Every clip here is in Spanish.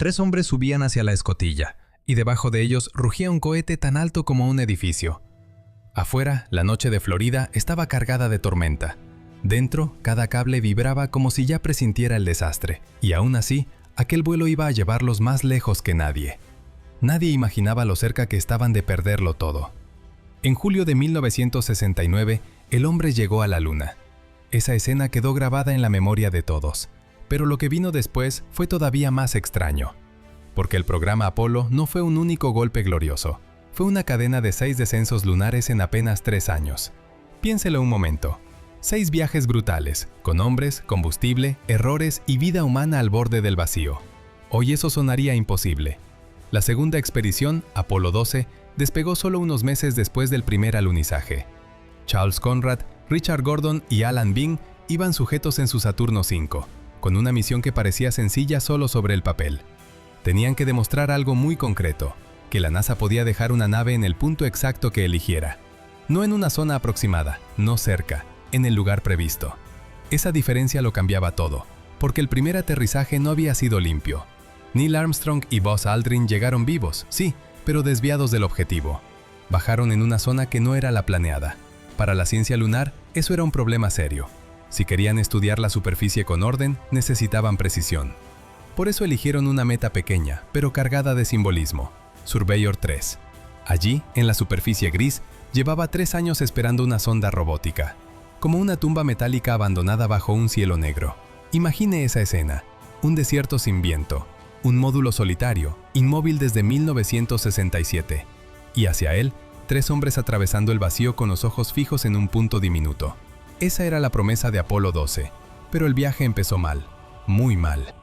3 hombres subían hacia la escotilla, y debajo de ellos rugía un cohete tan alto como un edificio. Afuera, la noche de Florida estaba cargada de tormenta. Dentro, cada cable vibraba como si ya presintiera el desastre, y aún así, aquel vuelo iba a llevarlos más lejos que nadie. Nadie imaginaba lo cerca que estaban de perderlo todo. En julio de 1969, el hombre llegó a la Luna. Esa escena quedó grabada en la memoria de todos, pero lo que vino después fue todavía más extraño, porque el programa Apolo no fue un único golpe glorioso, fue una cadena de 6 descensos lunares en apenas 3 años. Piénselo un momento. 6 viajes brutales, con hombres, combustible, errores y vida humana al borde del vacío. Hoy eso sonaría imposible. La segunda expedición, Apolo 12, despegó solo unos meses después del primer alunizaje. Charles Conrad, Richard Gordon y Alan Bean iban sujetos en su Saturno V, con una misión que parecía sencilla solo sobre el papel. Tenían que demostrar algo muy concreto, que la NASA podía dejar una nave en el punto exacto que eligiera. No en una zona aproximada, no cerca, en el lugar previsto. Esa diferencia lo cambiaba todo, porque el primer aterrizaje no había sido limpio. Neil Armstrong y Buzz Aldrin llegaron vivos, sí, pero desviados del objetivo. Bajaron en una zona que no era la planeada. Para la ciencia lunar, eso era un problema serio. Si querían estudiar la superficie con orden, necesitaban precisión. Por eso eligieron una meta pequeña, pero cargada de simbolismo: Surveyor 3. Allí, en la superficie gris, llevaba 3 años esperando una sonda robótica, como una tumba metálica abandonada bajo un cielo negro. Imagine esa escena: un desierto sin viento, un módulo solitario, inmóvil desde 1967, y hacia él, 3 hombres atravesando el vacío con los ojos fijos en un punto diminuto. Esa era la promesa de Apolo 12, pero el viaje empezó mal, muy mal.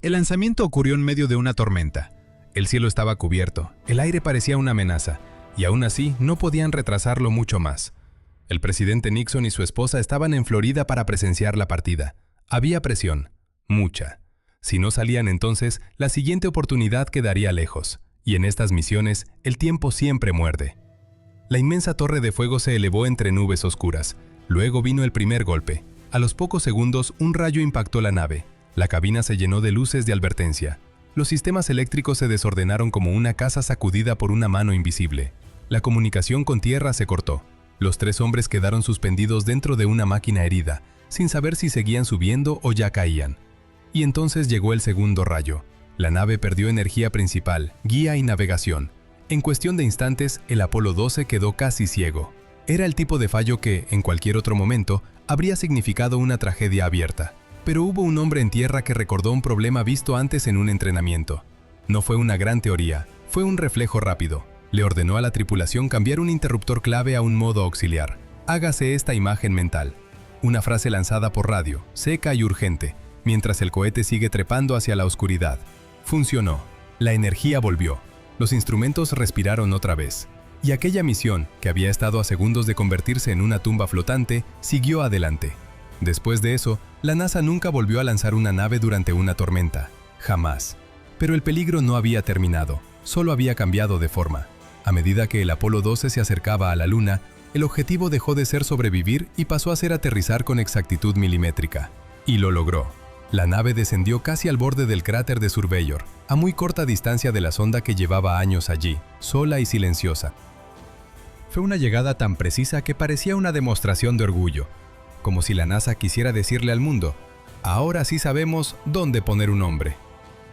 El lanzamiento ocurrió en medio de una tormenta. El cielo estaba cubierto, el aire parecía una amenaza, y aún así no podían retrasarlo mucho más. El presidente Nixon y su esposa estaban en Florida para presenciar la partida. Había presión, mucha. Si no salían entonces, la siguiente oportunidad quedaría lejos, y en estas misiones, el tiempo siempre muerde. La inmensa torre de fuego se elevó entre nubes oscuras. Luego vino el primer golpe. A los pocos segundos, un rayo impactó la nave. La cabina se llenó de luces de advertencia. Los sistemas eléctricos se desordenaron como una casa sacudida por una mano invisible. La comunicación con tierra se cortó. Los 3 hombres quedaron suspendidos dentro de una máquina herida, sin saber si seguían subiendo o ya caían. Y entonces llegó el segundo rayo. La nave perdió energía principal, guía y navegación. En cuestión de instantes, el Apolo 12 quedó casi ciego. Era el tipo de fallo que, en cualquier otro momento, habría significado una tragedia abierta. Pero hubo un hombre en tierra que recordó un problema visto antes en un entrenamiento. No fue una gran teoría, fue un reflejo rápido. Le ordenó a la tripulación cambiar un interruptor clave a un modo auxiliar. Hágase esta imagen mental. Una frase lanzada por radio, seca y urgente, mientras el cohete sigue trepando hacia la oscuridad. Funcionó. La energía volvió. Los instrumentos respiraron otra vez. Y aquella misión, que había estado a segundos de convertirse en una tumba flotante, siguió adelante. Después de eso, la NASA nunca volvió a lanzar una nave durante una tormenta. Jamás. Pero el peligro no había terminado, solo había cambiado de forma. A medida que el Apolo 12 se acercaba a la Luna, el objetivo dejó de ser sobrevivir y pasó a ser aterrizar con exactitud milimétrica. Y lo logró. La nave descendió casi al borde del cráter de Surveyor, a muy corta distancia de la sonda que llevaba años allí, sola y silenciosa. Fue una llegada tan precisa que parecía una demostración de orgullo, como si la NASA quisiera decirle al mundo: ahora sí sabemos dónde poner un hombre.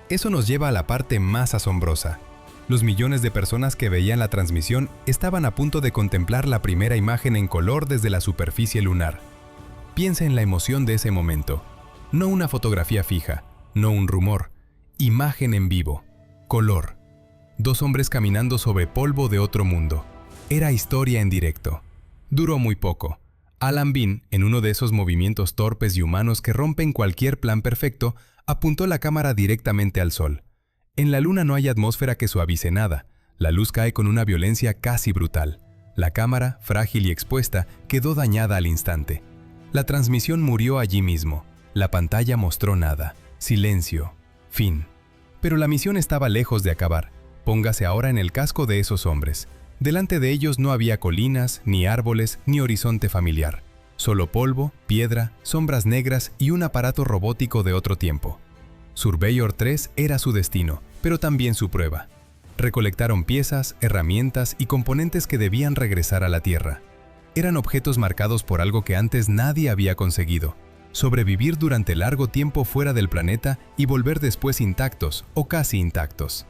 Eso nos lleva a la parte más asombrosa. Los millones de personas que veían la transmisión estaban a punto de contemplar la primera imagen en color desde la superficie lunar. Piensa en la emoción de ese momento. No una fotografía fija, no un rumor. Imagen en vivo. Color. 2 hombres caminando sobre polvo de otro mundo. Era historia en directo. Duró muy poco. Alan Bean, en uno de esos movimientos torpes y humanos que rompen cualquier plan perfecto, apuntó la cámara directamente al sol. En la Luna no hay atmósfera que suavice nada. La luz cae con una violencia casi brutal. La cámara, frágil y expuesta, quedó dañada al instante. La transmisión murió allí mismo. La pantalla mostró nada. Silencio. Fin. Pero la misión estaba lejos de acabar. Póngase ahora en el casco de esos hombres. Delante de ellos no había colinas, ni árboles, ni horizonte familiar. Solo polvo, piedra, sombras negras y un aparato robótico de otro tiempo. Surveyor 3 era su destino, pero también su prueba. Recolectaron piezas, herramientas y componentes que debían regresar a la Tierra. Eran objetos marcados por algo que antes nadie había conseguido: sobrevivir durante largo tiempo fuera del planeta y volver después intactos o casi intactos.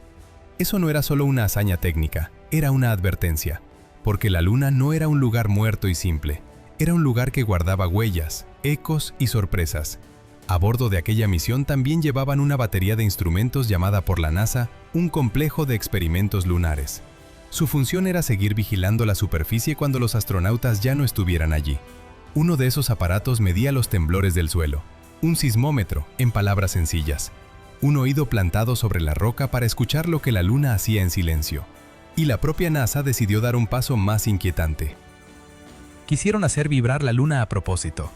Eso no era solo una hazaña técnica, era una advertencia, porque la Luna no era un lugar muerto y simple, era un lugar que guardaba huellas, ecos y sorpresas. A bordo de aquella misión también llevaban una batería de instrumentos llamada por la NASA un complejo de experimentos lunares. Su función era seguir vigilando la superficie cuando los astronautas ya no estuvieran allí. Uno de esos aparatos medía los temblores del suelo, un sismómetro, en palabras sencillas. Un oído plantado sobre la roca para escuchar lo que la Luna hacía en silencio. Y la propia NASA decidió dar un paso más inquietante. Quisieron hacer vibrar la Luna a propósito.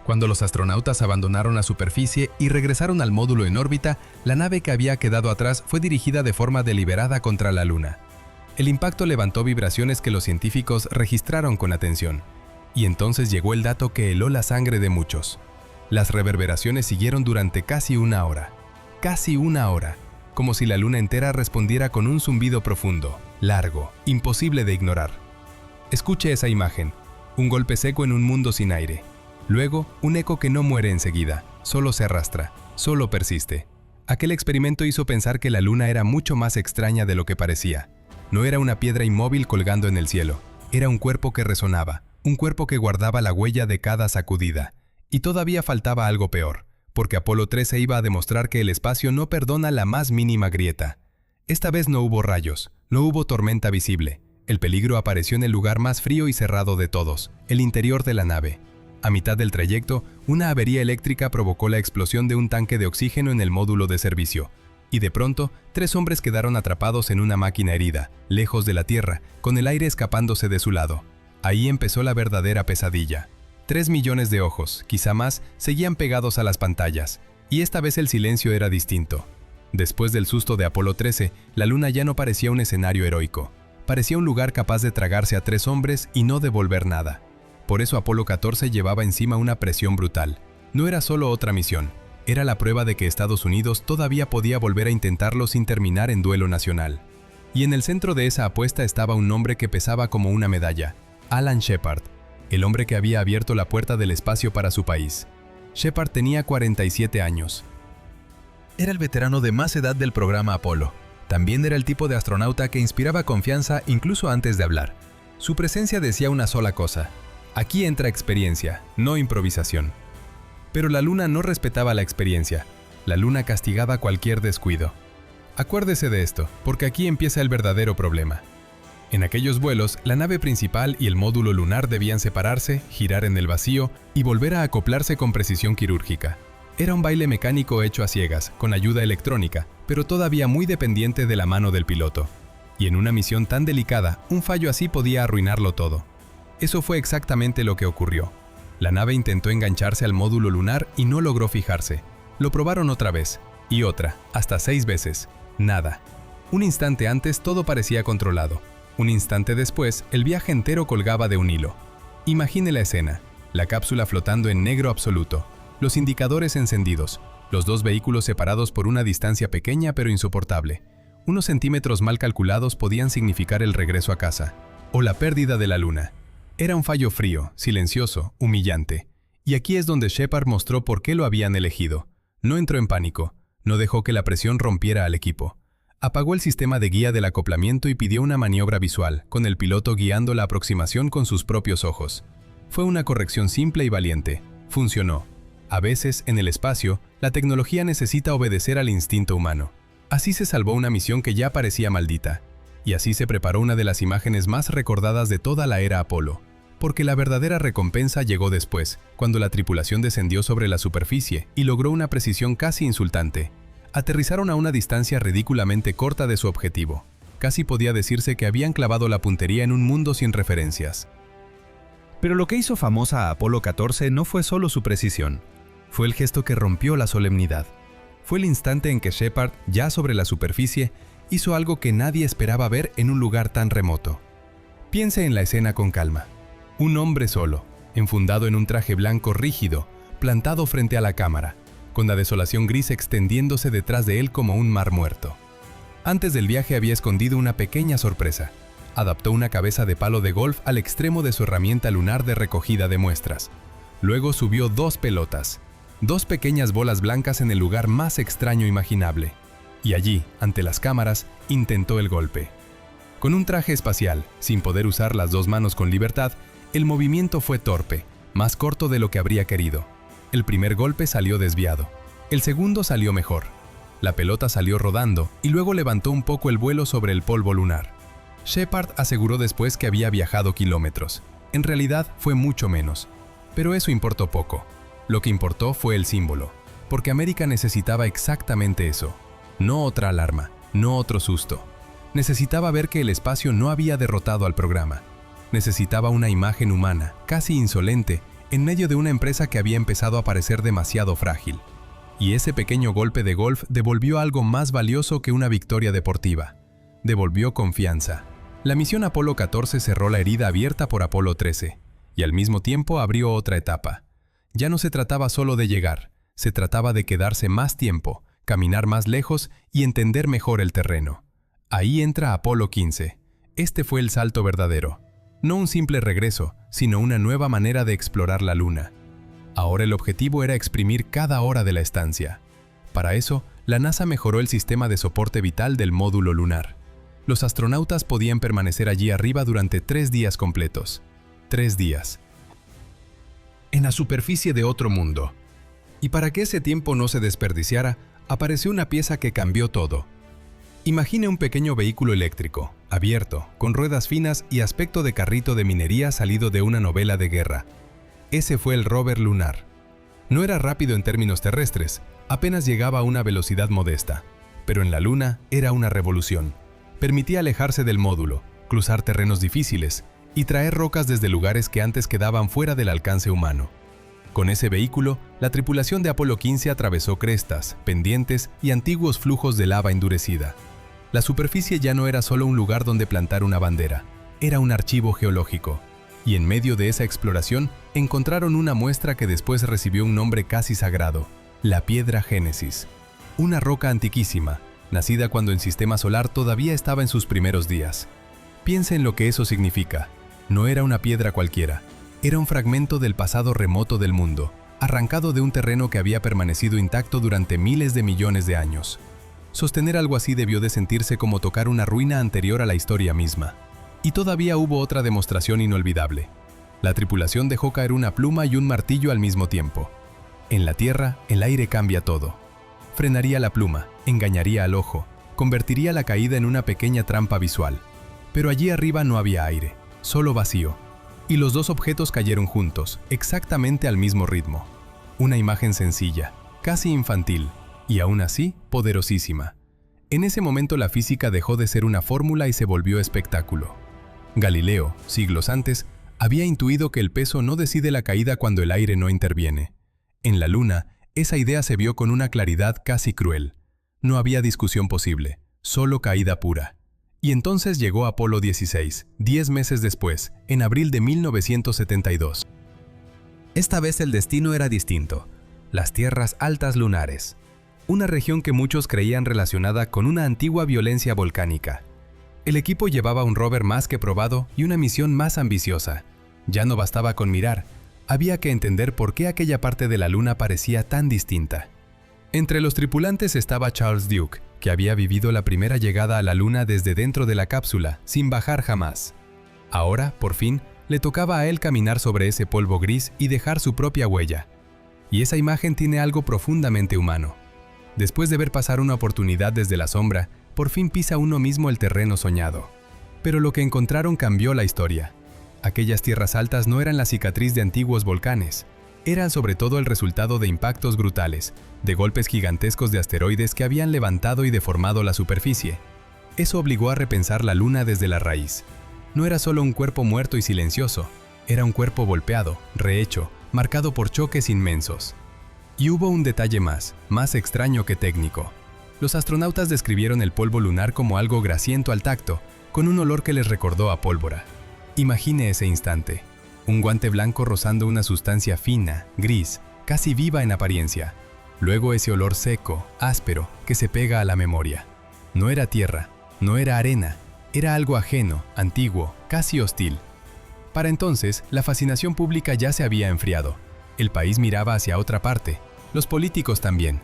Cuando los astronautas abandonaron la superficie y regresaron al módulo en órbita, la nave que había quedado atrás fue dirigida de forma deliberada contra la Luna. El impacto levantó vibraciones que los científicos registraron con atención. Y entonces llegó el dato que heló la sangre de muchos. Las reverberaciones siguieron durante casi una hora. Casi una hora. Como si la Luna entera respondiera con un zumbido profundo, largo, imposible de ignorar. Escuche esa imagen. Un golpe seco en un mundo sin aire. Luego, un eco que no muere enseguida, solo se arrastra, solo persiste. Aquel experimento hizo pensar que la Luna era mucho más extraña de lo que parecía. No era una piedra inmóvil colgando en el cielo, era un cuerpo que resonaba, un cuerpo que guardaba la huella de cada sacudida. Y todavía faltaba algo peor, porque Apolo 13 iba a demostrar que el espacio no perdona la más mínima grieta. Esta vez no hubo rayos, no hubo tormenta visible. El peligro apareció en el lugar más frío y cerrado de todos, el interior de la nave. A mitad del trayecto, una avería eléctrica provocó la explosión de un tanque de oxígeno en el módulo de servicio. Y de pronto, 3 hombres quedaron atrapados en una máquina herida, lejos de la Tierra, con el aire escapándose de su lado. Ahí empezó la verdadera pesadilla. 3 millones de ojos, quizá más, seguían pegados a las pantallas. Y esta vez el silencio era distinto. Después del susto de Apolo 13, la Luna ya no parecía un escenario heroico. Parecía un lugar capaz de tragarse a 3 hombres y no devolver nada. Por eso Apolo 14 llevaba encima una presión brutal. No era solo otra misión, era la prueba de que Estados Unidos todavía podía volver a intentarlo sin terminar en duelo nacional. Y en el centro de esa apuesta estaba un nombre que pesaba como una medalla: Alan Shepard, el hombre que había abierto la puerta del espacio para su país. Shepard tenía 47 años. Era el veterano de más edad del programa Apolo. También era el tipo de astronauta que inspiraba confianza incluso antes de hablar. Su presencia decía una sola cosa: aquí entra experiencia, no improvisación. Pero la Luna no respetaba la experiencia. La Luna castigaba cualquier descuido. Acuérdese de esto, porque aquí empieza el verdadero problema. En aquellos vuelos, la nave principal y el módulo lunar debían separarse, girar en el vacío y volver a acoplarse con precisión quirúrgica. Era un baile mecánico hecho a ciegas, con ayuda electrónica, pero todavía muy dependiente de la mano del piloto. Y en una misión tan delicada, un fallo así podía arruinarlo todo. Eso fue exactamente lo que ocurrió. La nave intentó engancharse al módulo lunar y no logró fijarse. Lo probaron otra vez, y otra, hasta 6 veces. Nada. Un instante antes todo parecía controlado. Un instante después, el viaje entero colgaba de un hilo. Imagine la escena: la cápsula flotando en negro absoluto, los indicadores encendidos, los 2 vehículos separados por una distancia pequeña pero insoportable. Unos centímetros mal calculados podían significar el regreso a casa, o la pérdida de la Luna. Era un fallo frío, silencioso, humillante. Y aquí es donde Shepard mostró por qué lo habían elegido. No entró en pánico, no dejó que la presión rompiera al equipo. Apagó el sistema de guía del acoplamiento y pidió una maniobra visual, con el piloto guiando la aproximación con sus propios ojos. Fue una corrección simple y valiente. Funcionó. A veces, en el espacio, la tecnología necesita obedecer al instinto humano. Así se salvó una misión que ya parecía maldita. Y así se preparó una de las imágenes más recordadas de toda la era Apolo. Porque la verdadera recompensa llegó después, cuando la tripulación descendió sobre la superficie y logró una precisión casi insultante. Aterrizaron a una distancia ridículamente corta de su objetivo. Casi podía decirse que habían clavado la puntería en un mundo sin referencias. Pero lo que hizo famosa a Apolo 14 no fue solo su precisión. Fue el gesto que rompió la solemnidad. Fue el instante en que Shepard, ya sobre la superficie, hizo algo que nadie esperaba ver en un lugar tan remoto. Piense en la escena con calma. Un hombre solo, enfundado en un traje blanco rígido, plantado frente a la cámara, con la desolación gris extendiéndose detrás de él como un mar muerto. Antes del viaje había escondido una pequeña sorpresa. Adaptó una cabeza de palo de golf al extremo de su herramienta lunar de recogida de muestras. Luego subió 2 pelotas, 2 pequeñas bolas blancas en el lugar más extraño imaginable. Y allí, ante las cámaras, intentó el golpe. Con un traje espacial, sin poder usar las 2 manos con libertad, el movimiento fue torpe, más corto de lo que habría querido. El primer golpe salió desviado. El segundo salió mejor. La pelota salió rodando y luego levantó un poco el vuelo sobre el polvo lunar. Shepard aseguró después que había viajado kilómetros. En realidad fue mucho menos. Pero eso importó poco. Lo que importó fue el símbolo, porque América necesitaba exactamente eso. No otra alarma, no otro susto. Necesitaba ver que el espacio no había derrotado al programa. Necesitaba una imagen humana, casi insolente, en medio de una empresa que había empezado a parecer demasiado frágil. Y ese pequeño golpe de golf devolvió algo más valioso que una victoria deportiva. Devolvió confianza. La misión Apolo 14 cerró la herida abierta por Apolo 13, y al mismo tiempo abrió otra etapa. Ya no se trataba solo de llegar, se trataba de quedarse más tiempo, caminar más lejos y entender mejor el terreno. Ahí entra Apolo 15. Este fue el salto verdadero. No un simple regreso, sino una nueva manera de explorar la Luna. Ahora el objetivo era exprimir cada hora de la estancia. Para eso, la NASA mejoró el sistema de soporte vital del módulo lunar. Los astronautas podían permanecer allí arriba durante 3 días completos. 3 días. En la superficie de otro mundo. Y para que ese tiempo no se desperdiciara, apareció una pieza que cambió todo. Imagine un pequeño vehículo eléctrico, abierto, con ruedas finas y aspecto de carrito de minería salido de una novela de guerra. Ese fue el rover lunar. No era rápido en términos terrestres, apenas llegaba a una velocidad modesta, pero en la Luna era una revolución. Permitía alejarse del módulo, cruzar terrenos difíciles y traer rocas desde lugares que antes quedaban fuera del alcance humano. Con ese vehículo, la tripulación de Apolo 15 atravesó crestas, pendientes y antiguos flujos de lava endurecida. La superficie ya no era solo un lugar donde plantar una bandera, era un archivo geológico. Y en medio de esa exploración, encontraron una muestra que después recibió un nombre casi sagrado, la piedra Génesis. Una roca antiquísima, nacida cuando el sistema solar todavía estaba en sus primeros días. Piensa en lo que eso significa. No era una piedra cualquiera, era un fragmento del pasado remoto del mundo, arrancado de un terreno que había permanecido intacto durante miles de millones de años. Sostener algo así debió de sentirse como tocar una ruina anterior a la historia misma. Y todavía hubo otra demostración inolvidable. La tripulación dejó caer una pluma y un martillo al mismo tiempo. En la Tierra, el aire cambia todo. Frenaría la pluma, engañaría al ojo, convertiría la caída en una pequeña trampa visual. Pero allí arriba no había aire, solo vacío. Y los 2 objetos cayeron juntos, exactamente al mismo ritmo. Una imagen sencilla, casi infantil, y aún así poderosísima. En ese momento la física dejó de ser una fórmula y se volvió espectáculo. Galileo, siglos antes, había intuido que el peso no decide la caída cuando el aire no interviene. En la Luna, esa idea se vio con una claridad casi cruel. No había discusión posible, solo caída pura. Y entonces llegó Apolo 16, 10 meses después, en abril de 1972. Esta vez el destino era distinto, las tierras altas lunares, una región que muchos creían relacionada con una antigua violencia volcánica. El equipo llevaba un rover más que probado y una misión más ambiciosa. Ya no bastaba con mirar, había que entender por qué aquella parte de la Luna parecía tan distinta. Entre los tripulantes estaba Charles Duke, que había vivido la primera llegada a la Luna desde dentro de la cápsula, sin bajar jamás. Ahora, por fin, le tocaba a él caminar sobre ese polvo gris y dejar su propia huella. Y esa imagen tiene algo profundamente humano. Después de ver pasar una oportunidad desde la sombra, por fin pisa uno mismo el terreno soñado. Pero lo que encontraron cambió la historia. Aquellas tierras altas no eran la cicatriz de antiguos volcanes, eran sobre todo el resultado de impactos brutales, de golpes gigantescos de asteroides que habían levantado y deformado la superficie. Eso obligó a repensar la Luna desde la raíz. No era solo un cuerpo muerto y silencioso, era un cuerpo golpeado, rehecho, marcado por choques inmensos. Y hubo un detalle más extraño que técnico. Los astronautas describieron el polvo lunar como algo grasiento al tacto, con un olor que les recordó a pólvora. Imagine ese instante. Un guante blanco rozando una sustancia fina, gris, casi viva en apariencia. Luego ese olor seco, áspero, que se pega a la memoria. No era tierra, no era arena, era algo ajeno, antiguo, casi hostil. Para entonces, la fascinación pública ya se había enfriado. El país miraba hacia otra parte, los políticos también.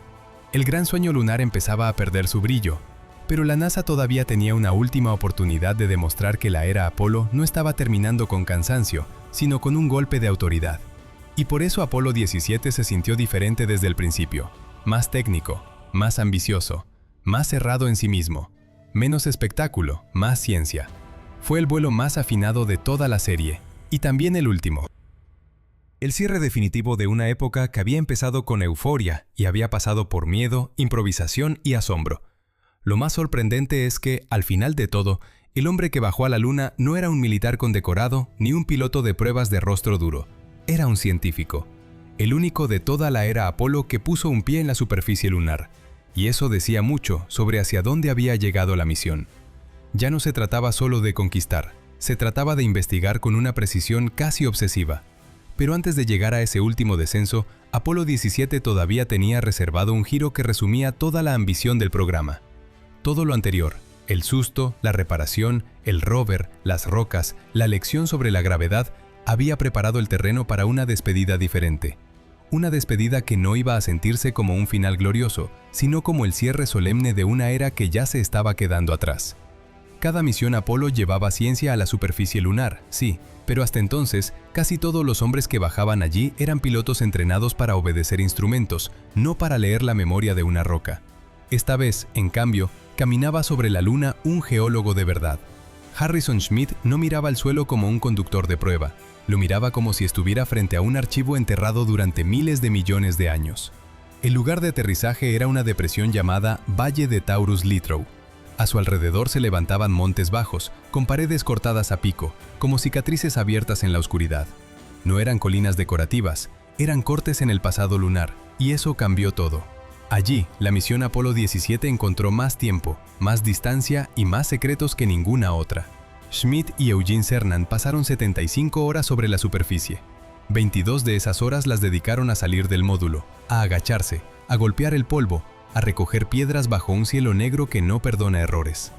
El gran sueño lunar empezaba a perder su brillo, pero la NASA todavía tenía una última oportunidad de demostrar que la era Apolo no estaba terminando con cansancio, sino con un golpe de autoridad. Y por eso Apolo 17 se sintió diferente desde el principio, más técnico, más ambicioso, más cerrado en sí mismo, menos espectáculo, más ciencia. Fue el vuelo más afinado de toda la serie, y también el último. El cierre definitivo de una época que había empezado con euforia y había pasado por miedo, improvisación y asombro. Lo más sorprendente es que, al final de todo, el hombre que bajó a la Luna no era un militar condecorado ni un piloto de pruebas de rostro duro. Era un científico, el único de toda la era Apolo que puso un pie en la superficie lunar. Y eso decía mucho sobre hacia dónde había llegado la misión. Ya no se trataba solo de conquistar, se trataba de investigar con una precisión casi obsesiva. Pero antes de llegar a ese último descenso, Apolo 17 todavía tenía reservado un giro que resumía toda la ambición del programa. Todo lo anterior, el susto, la reparación, el rover, las rocas, la lección sobre la gravedad, había preparado el terreno para una despedida diferente. Una despedida que no iba a sentirse como un final glorioso, sino como el cierre solemne de una era que ya se estaba quedando atrás. Cada misión Apolo llevaba ciencia a la superficie lunar, sí, pero hasta entonces, casi todos los hombres que bajaban allí eran pilotos entrenados para obedecer instrumentos, no para leer la memoria de una roca. Esta vez, en cambio, caminaba sobre la Luna un geólogo de verdad. Harrison Schmitt no miraba al suelo como un conductor de prueba, lo miraba como si estuviera frente a un archivo enterrado durante miles de millones de años. El lugar de aterrizaje era una depresión llamada Valle de Taurus Littrow. A su alrededor se levantaban montes bajos, con paredes cortadas a pico, como cicatrices abiertas en la oscuridad. No eran colinas decorativas, eran cortes en el pasado lunar, y eso cambió todo. Allí, la misión Apolo 17 encontró más tiempo, más distancia y más secretos que ninguna otra. Schmitt y Eugene Cernan pasaron 75 horas sobre la superficie. 22 de esas horas las dedicaron a salir del módulo, a agacharse, a golpear el polvo, a recoger piedras bajo un cielo negro que no perdona errores.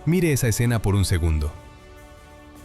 Mire esa escena por un segundo.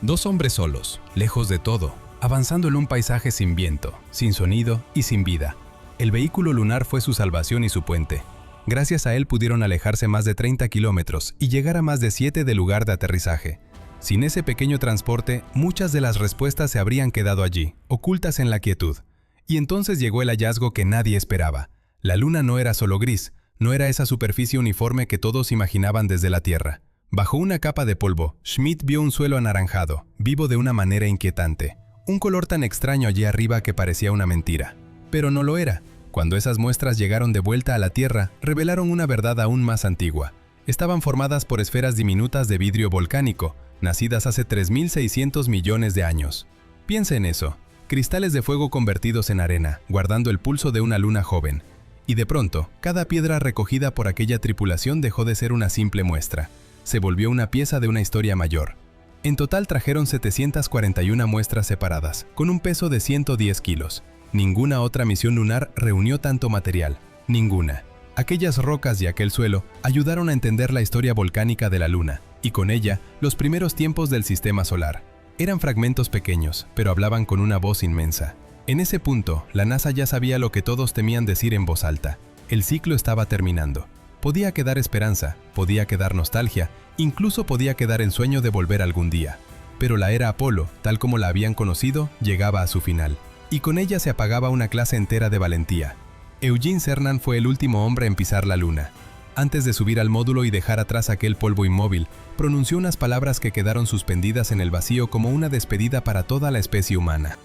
Dos hombres solos, lejos de todo, avanzando en un paisaje sin viento, sin sonido y sin vida. El vehículo lunar fue su salvación y su puente. Gracias a él pudieron alejarse más de 30 kilómetros y llegar a más de 7 del lugar de aterrizaje. Sin ese pequeño transporte, muchas de las respuestas se habrían quedado allí, ocultas en la quietud. Y entonces llegó el hallazgo que nadie esperaba. La Luna no era solo gris, no era esa superficie uniforme que todos imaginaban desde la Tierra. Bajo una capa de polvo, Schmitt vio un suelo anaranjado, vivo de una manera inquietante. Un color tan extraño allí arriba que parecía una mentira. Pero no lo era. Cuando esas muestras llegaron de vuelta a la Tierra, revelaron una verdad aún más antigua. Estaban formadas por esferas diminutas de vidrio volcánico, nacidas hace 3.600 millones de años. Piensa en eso, cristales de fuego convertidos en arena, guardando el pulso de una luna joven. Y de pronto, cada piedra recogida por aquella tripulación dejó de ser una simple muestra. Se volvió una pieza de una historia mayor. En total trajeron 741 muestras separadas, con un peso de 110 kilos. Ninguna otra misión lunar reunió tanto material. Ninguna. Aquellas rocas y aquel suelo ayudaron a entender la historia volcánica de la Luna, y con ella, los primeros tiempos del sistema solar. Eran fragmentos pequeños, pero hablaban con una voz inmensa. En ese punto, la NASA ya sabía lo que todos temían decir en voz alta. El ciclo estaba terminando. Podía quedar esperanza, podía quedar nostalgia, incluso podía quedar el sueño de volver algún día. Pero la era Apolo, tal como la habían conocido, llegaba a su final. Y con ella se apagaba una clase entera de valentía. Eugene Cernan fue el último hombre en pisar la Luna. Antes de subir al módulo y dejar atrás aquel polvo inmóvil, pronunció unas palabras que quedaron suspendidas en el vacío como una despedida para toda la especie humana.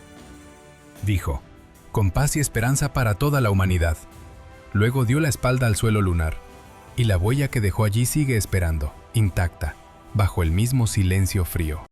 Dijo, con paz y esperanza para toda la humanidad. Luego dio la espalda al suelo lunar, y la huella que dejó allí sigue esperando, intacta, bajo el mismo silencio frío.